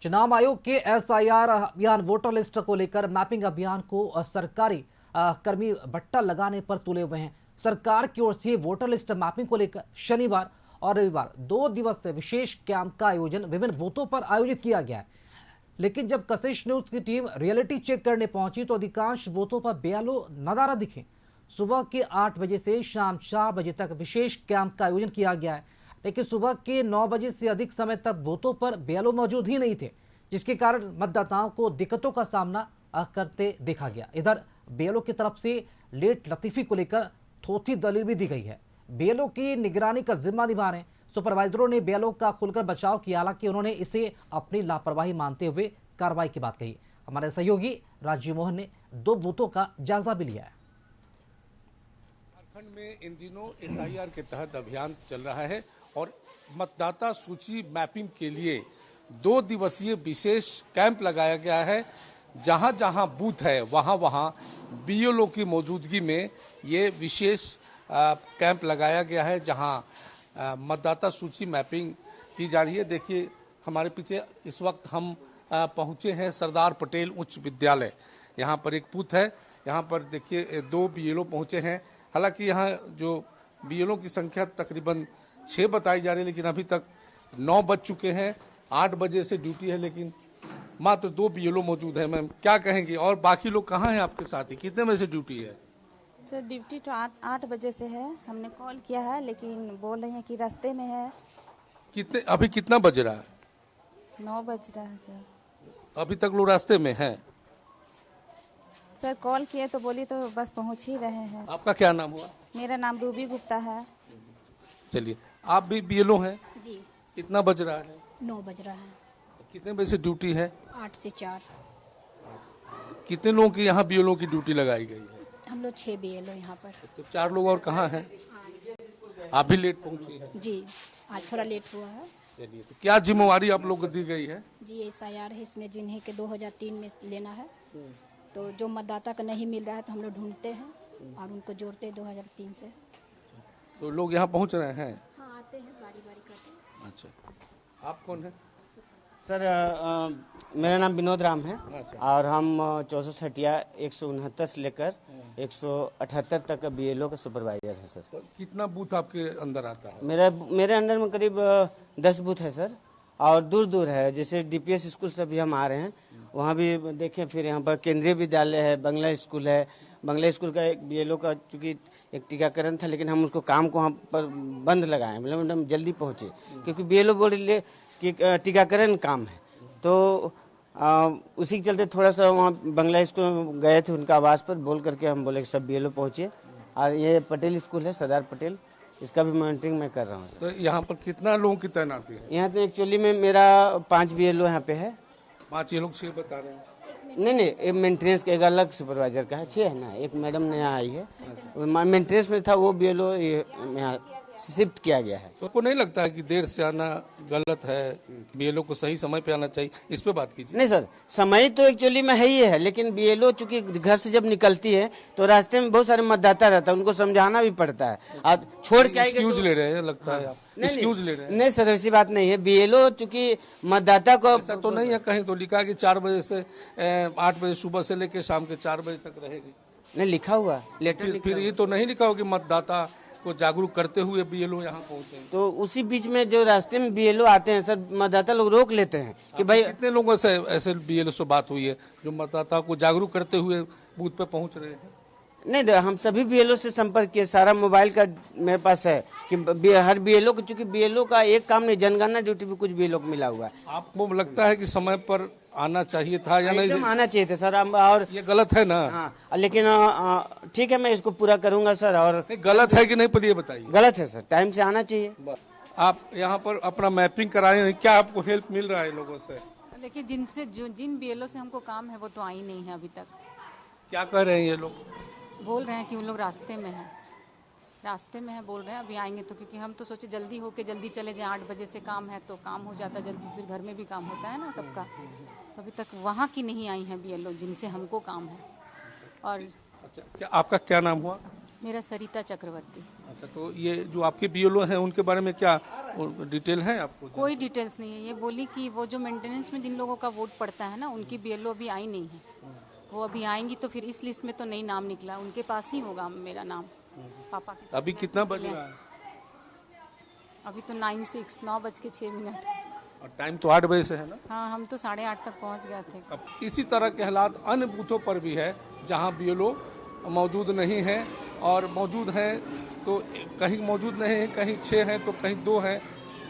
चुनाव आयोग के एसआईआर अभियान वोटर लिस्ट को लेकर मैपिंग अभियान को सरकारी कर्मी बट्टा लगाने पर तुले हुए हैं। सरकार की ओर से वोटर लिस्ट मैपिंग को लेकर शनिवार और रविवार 2 दिवसीय विशेष कैंप का आयोजन विभिन्न बूथों पर आयोजित किया गया है। लेकिन जब कशिश न्यूज की टीम रियलिटी चेक करने पहुंची तो अधिकांश बूथों पर BLO नदारा दिखे। सुबह के 8 बजे से शाम 4 बजे तक विशेष कैंप का आयोजन किया गया है, लेकिन सुबह के 9 बजे से अधिक समय तक बूथों पर BLO मौजूद ही नहीं थे, जिसके कारण मतदाताओं को दिक्कतों का सामना करते देखा गया। इधर BLO की तरफ से लेट लतीफी को लेकर थोथी दलील भी दी गई है। BLO की निगरानी का जिम्मा निभा रहे सुपरवाइजरों ने BLO का खुलकर बचाव किया, हालांकि उन्होंने इसे अपनी लापरवाही मानते हुए कार्रवाई की बात कही। हमारे सहयोगी राजीव मोहन ने 2 बूथों का जायजा भी लिया है। झारखंड में इन दिनों SIR के तहत अभियान चल रहा है और मतदाता सूची मैपिंग के लिए 2 दिवसीय विशेष कैंप लगाया गया है। जहां जहां बूथ है वहां वहां BLO की मौजूदगी में ये विशेष कैंप लगाया गया है, जहां मतदाता सूची मैपिंग की जा रही है। देखिए हमारे पीछे इस वक्त हम पहुंचे हैं सरदार पटेल उच्च विद्यालय। यहाँ पर एक बूथ है, यहाँ पर देखिए 2 BLO पहुंचे हैं। हालांकि यहाँ जो BLO की संख्या तकरीबन 6 बताई जा रही है, लेकिन अभी तक 9 बज चुके हैं। 8 बजे से ड्यूटी है, लेकिन मात्र 2 BLO मौजूद है। मैम क्या कहेंगे, और बाकी लोग कहाँ हैं आपके साथ ही? कितने बजे से ड्यूटी है? सर ड्यूटी तो 8 बजे से है। हमने कॉल किया है, लेकिन बोल रहे हैं कि रास्ते में है। अभी कितना बज रहा है? 9 बज रहा है सर। अभी तक लोग रास्ते में हैं? सर कॉल किए तो बोली तो बस पहुंच ही रहे हैं। आपका क्या नाम हुआ? मेरा नाम रूबी गुप्ता है। चलिए, आप भी BLO हैं? जी। कितना बज रहा है? 9 बज रहा है। कितने बजे से ड्यूटी है? 8 से 4। कितने लोगों की यहाँ BLO की ड्यूटी लगाई गई है? हम लोग 6 BLO यहाँ पर। तो 4 लोग और कहाँ हैं? आप भी लेट पहुंची हैं? जी, आज थोड़ा लेट हुआ है। चलिए, तो क्या जिम्मेवारी आप लोग को दी गई है? जी SIR है, इसमें जिन्हें के 2003 में लेना है, तो जो मतदाता का नहीं मिल रहा है तो हम लोग ढूंढते हैं और उनको जोड़ते हैं 2003 से। तो लोग यहाँ पहुँच रहे हैं? हाँ, आते हैं बारी बारी करते हैं। अच्छा, आप कौन हैं? सर मेरा नाम विनोद राम है। अच्छा। और हम 64 हटिया 169 से लेकर 178 तक का BLO का सुपरवाइजर है सर। तो कितना बूथ आपके अंदर आता है? मेरे अंडर में करीब 10 बूथ है सर, और दूर दूर है। जैसे DPS स्कूल से भी हम आ रहे हैं, वहाँ भी देखें। फिर यहाँ पर केंद्रीय विद्यालय है, बंगला स्कूल है। बंगला स्कूल का एक BLO का चूँकि एक टीकाकरण था, लेकिन हम उसको काम को वहाँ पर बंद लगाए, मतलब हम जल्दी पहुँचे, क्योंकि BLO बोल रहे कि टीकाकरण काम है। तो उसी के चलते थोड़ा सा वहाँ बंगला स्कूल गए थे, उनका आवाज़ पर बोल करके हम बोले कि सब BLO पहुँचे। और ये पटेल स्कूल है, सरदार पटेल, इसका भी मॉनिटरिंग मैं कर रहा हूँ। तो यहाँ पर कितना लोगों की तैनाती है? यहाँ तो एक्चुअली में मेरा 5 BLO यहाँ पे है। 5? ये लोग 6 बता रहे हैं। नहीं, एक मेंटेनेंस का एक अलग सुपरवाइजर का है, 6 है ना। एक मैडम नया आई है, मेंटेनेंस में था वो BLO यहाँ शिफ्ट किया गया है। तो आपको नहीं लगता है कि देर से आना गलत है? BLO को सही समय पे आना चाहिए, इस पे बात कीजिए। नहीं सर, समय तो एक्चुअली में है ही है, लेकिन BLO चूंकि घर से जब निकलती है तो रास्ते में बहुत सारे मतदाता रहता है, उनको समझाना भी पड़ता है। आप छोड़ के एक्सक्यूज ले रहे हैं लगता है, आप एक्सक्यूज ले रहे हैं। नहीं सर, ऐसी बात नहीं है। BLO चूंकि मतदाता को ऐसा तो नहीं है, कहीं तो लिखा कि 4 बजे से 8 बजे सुबह से लेकर शाम के 4 बजे तक रहेगी। नहीं लिखा हुआ लेटर। फिर ये तो नहीं लिखा हो कि मतदाता को जागरूक करते हुए BLO यहाँ पहुँचे। तो उसी बीच में जो रास्ते में BLO आते हैं सर, मतदाता लोग रोक लेते हैं कि भाई। कितने लोगों से ऐसे BLO से बात हुई है जो मतदाता को जागरूक करते हुए बूथ पे पहुँच रहे हैं? नहीं, हम सभी BLO से संपर्क किए। सारा मोबाइल का मेरे पास है कि हर BLO को, चूंकि BLO का एक काम नहीं, जनगणना ड्यूटी भी कुछ BLO को मिला हुआ है। आपको लगता है कि समय पर आना चाहिए था या नहीं? एकदम आना चाहिए था सर। और ये गलत है ना? हाँ, लेकिन ठीक है, मैं इसको पूरा करूंगा सर। और गलत है कि नहीं, पर ये बताइए। गलत है सर, टाइम से आना चाहिए। आप यहाँ पर अपना मैपिंग कराए हैं, क्या आपको हेल्प मिल रहा है लोगों से? देखिए, जिन BLO से हमको काम है वो तो आई नहीं है अभी तक। क्या कह रहे हैं ये लोग? बोल रहे हैं कि उन लोग रास्ते में है बोल रहे हैं अभी आएंगे। तो क्योंकि हम तो सोचे जल्दी होके जल्दी चले जाएं, 8 बजे से काम है तो काम हो जाता है जल्दी, फिर घर में भी काम होता है ना सबका। तो अभी तक वहाँ की नहीं आई हैं BLO जिनसे हमको काम है। और अच्छा, क्या आपका क्या नाम हुआ? मेरा सरिता चक्रवर्ती। अच्छा, तो ये जो आपके बीएलओ हैं उनके बारे में क्या डिटेल है आपको? कोई डिटेल्स नहीं है। ये बोली कि वो जो मेंटेनेंस में जिन लोगों का वोट पड़ता है ना, उनकी बीएलओ अभी आई नहीं है। वो अभी आएंगी तो फिर इस लिस्ट में तो नहीं नाम निकला, उनके पास ही होगा मेरा नाम, पापा के। अभी कितना बज रहा है? अभी तो 9:06 और टाइम तो 8 बजे से है ना? हाँ, हम तो 8:30 तक पहुंच गए थे। अब इसी तरह के हालात अन्य बूथों पर भी है जहां बीएलओ मौजूद नहीं है, और मौजूद हैं तो कहीं मौजूद नहीं है, कहीं 6 हैं तो कहीं 2 हैं,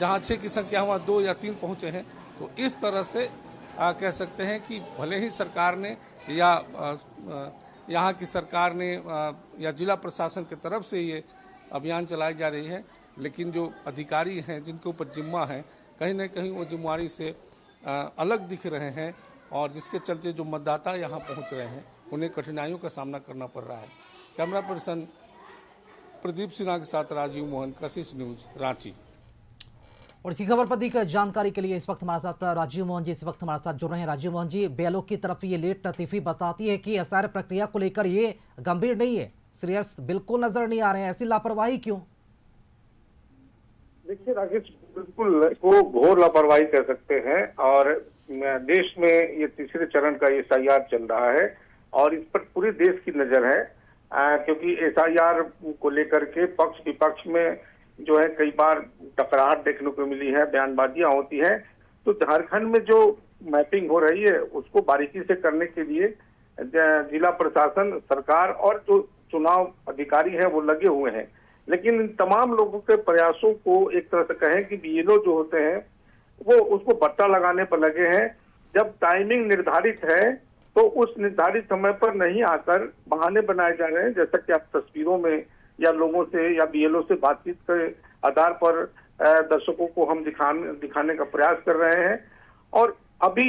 जहां 6 की संख्या वहाँ 2 या 3 पहुंचे हैं। तो इस तरह से कह सकते हैं कि भले ही सरकार ने या यहाँ की सरकार ने या जिला प्रशासन की तरफ से ये अभियान चलाई जा रही है, लेकिन जो अधिकारी हैं जिनके ऊपर जिम्मा है, कहीं न कहीं वो जिम्मेवारी से अलग दिख रहे हैं, और जिसके चलते जो मतदाता यहाँ पहुँच रहे हैं उन्हें कठिनाइयों का सामना करना पड़ रहा है। कैमरा पर्सन प्रदीप सिन्हा के साथ राजीव मोहन, कशिश न्यूज, रांची। और इसी खबर पर अधिक जानकारी के लिए इस वक्त हमारे साथ राजीव मोहन जी इस वक्त हमारे साथ जुड़ रहे हैं। राजीव मोहन जी, बीएलओ की तरफ ये लेट लतीफी बताती है कि एसआईआर प्रक्रिया को लेकर ये गंभीर नहीं है, सीरियस बिल्कुल नजर नहीं आ रहे हैं, ऐसी लापरवाही क्यों? देखिए राकेश, बिल्कुल को घोर लापरवाही कर सकते हैं, और देश में ये तीसरे चरण का एसआईआर चल रहा है और इस पर पूरे देश की नजर है, क्योंकि एसआईआर को लेकर के पक्ष विपक्ष में जो है कई बार टकराहट देखने को मिली है, बयानबाजियां होती है। तो झारखंड में जो मैपिंग हो रही है उसको बारीकी से करने के लिए जिला प्रशासन, सरकार और जो चुनाव अधिकारी हैं वो लगे हुए हैं। लेकिन इन तमाम लोगों के प्रयासों को एक तरह से कहें कि बीएलओ जो होते हैं वो उसको बट्टा लगाने पर लगे हैं। जब टाइमिंग निर्धारित है तो उस निर्धारित समय पर नहीं आकर बहाने बनाए जा रहे हैं, जैसा कि आप तस्वीरों में या लोगों से या बीएलओ से बातचीत के आधार पर दर्शकों को हम दिखाने का प्रयास कर रहे हैं। और अभी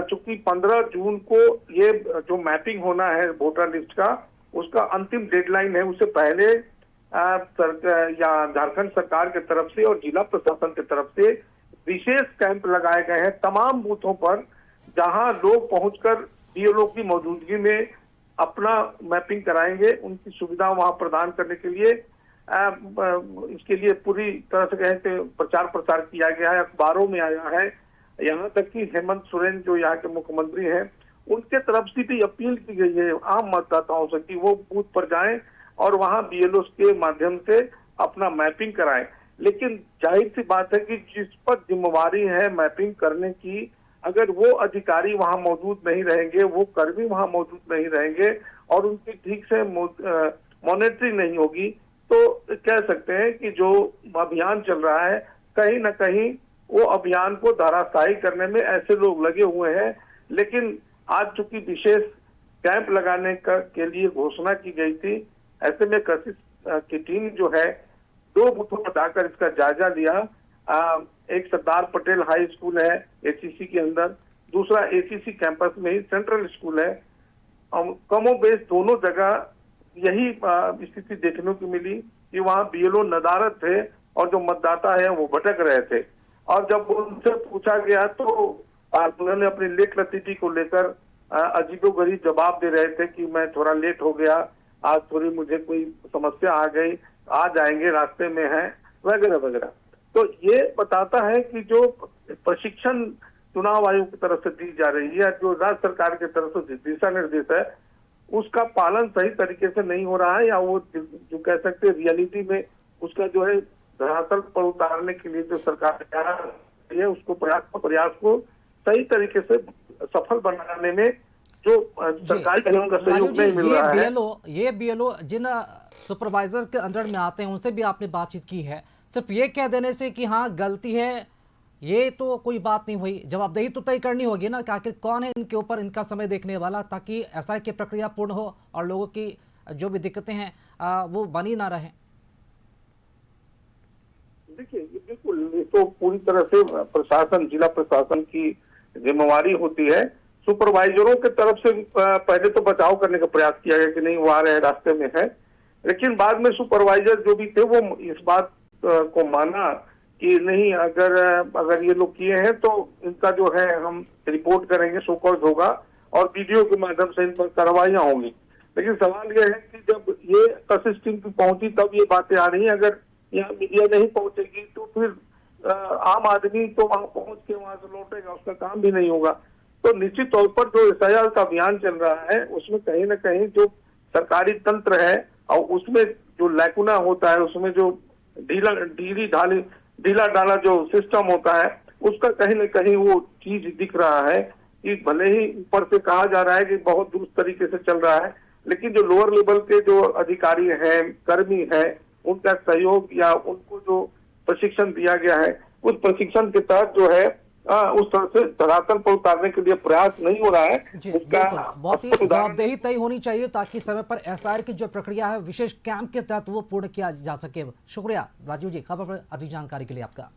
चूंकि 15 जून को ये जो मैपिंग होना है वोटर लिस्ट का, उसका अंतिम डेडलाइन है, उससे पहले या झारखंड सरकार की तरफ से और जिला प्रशासन की तरफ से विशेष कैंप लगाए गए हैं तमाम बूथों पर, जहां लोग पहुंचकर बीएलओ की मौजूदगी में अपना मैपिंग कराएंगे। उनकी सुविधा वहां प्रदान करने के लिए इसके लिए पूरी तरह से कहें तो प्रचार प्रसार किया गया है, अखबारों में आया है। यहाँ तक कि हेमंत सोरेन जो यहाँ के मुख्यमंत्री हैं, उनके तरफ से भी अपील की गई है आम मतदाताओं से कि वो बूथ पर जाएं और वहां बीएलओ के माध्यम से अपना मैपिंग कराएं। लेकिन जाहिर सी बात है कि जिस पर जिम्मेवारी है मैपिंग करने की, अगर वो अधिकारी वहां मौजूद नहीं रहेंगे, वो कर्मी वहां मौजूद नहीं रहेंगे और उनकी ठीक से मॉनिटरिंग नहीं होगी, तो कह सकते हैं कि जो अभियान चल रहा है कहीं ना कहीं वो अभियान को धराशायी करने में ऐसे लोग लगे हुए हैं। लेकिन आज चूंकि विशेष कैंप लगाने के लिए घोषणा की गई थी, ऐसे में कशिश की टीम जो है 2 बूथों पर जाकर इसका जायजा लिया। एक सरदार पटेल हाई स्कूल है एसीसी के अंदर, दूसरा एसीसी कैंपस में ही सेंट्रल स्कूल है। कमोबेश दोनों जगह यही स्थिति देखने को मिली कि वहाँ बीएलओ नदारद थे और जो मतदाता है वो भटक रहे थे। और जब उनसे पूछा गया तो उन्होंने अपनी लेट लतीफी को लेकर अजीबोगरीब जवाब दे रहे थे कि मैं थोड़ा लेट हो गया, आज थोड़ी मुझे कोई समस्या आ गई, आ जाएंगे, रास्ते में है, वगैरह वगैरह। तो ये बताता है कि जो प्रशिक्षण चुनाव आयोग की तरफ से दी जा रही है, जो राज्य सरकार की तरफ से दिशा निर्देश है, उसका पालन सही तरीके से नहीं हो रहा है, या वो जो कह सकते हैं रियलिटी में उसका जो है धरातल पर उतारने के लिए जो सरकार है उसको प्रयास को सही तरीके से सफल बनाने में जो सरकारी पहलों का सहयोग नहीं मिल रहा है। ये बीएलओ जिन सुपरवाइजर के अंडर में आते हैं उनसे भी आपने बातचीत की है, सिर्फ ये कह देने से कि हाँ गलती है ये तो कोई बात नहीं हुई, जवाबदेही तो तय करनी होगी ना कि आखिर कौन है इनके ऊपर इनका समय देखने वाला, ताकि एसआईआर की प्रक्रिया पूर्ण हो और लोगों की जो भी दिक्कतें हैं वो बनी ना रहें। देखिए बिल्कुल, ये तो पूरी तरह से प्रशासन, जिला प्रशासन की जिम्मेवारी होती है। सुपरवाइजरों के तरफ से पहले तो बचाव करने का प्रयास किया गया कि नहीं वो आ रहे हैं, रास्ते में है, लेकिन बाद में सुपरवाइजर जो भी थे वो इस बात को माना कि नहीं, अगर ये लोग किए हैं तो इनका जो है हम रिपोर्ट करेंगे, शो कॉज होगा और वीडियो के माध्यम से इन पर कार्रवाइयां होंगी। लेकिन सवाल यह है कि जब ये कशिश टीम की पहुंची तब ये बातें आ रही हैं। अगर यहाँ मीडिया नहीं पहुंचेगी तो फिर आम आदमी तो वहां पहुंच के वहां से लौटेगा, उसका काम भी नहीं होगा। तो निश्चित तौर पर जो SIR का अभियान चल रहा है उसमें कहीं ना कहीं जो सरकारी तंत्र है और उसमें जो लैकुना होता है, उसमें जो ढीला ढाला जो सिस्टम होता है, उसका कहीं ना कहीं वो चीज दिख रहा है कि भले ही ऊपर से कहा जा रहा है कि बहुत दुरुस्त तरीके से चल रहा है, लेकिन जो लोअर लेवल के जो अधिकारी हैं, कर्मी हैं, उनका सहयोग या उनको जो प्रशिक्षण दिया गया है, उस प्रशिक्षण के तहत जो है उस तरह से धरातल पर उतारने के लिए प्रयास नहीं हो रहा है। जी बिल्कुल, बहुत ही जवाबदेही तय होनी चाहिए ताकि समय पर SIR की जो प्रक्रिया है विशेष कैंप के तहत वो पूर्ण किया जा सके। शुक्रिया राजीव जी, खबर पर अधिक जानकारी के लिए आपका।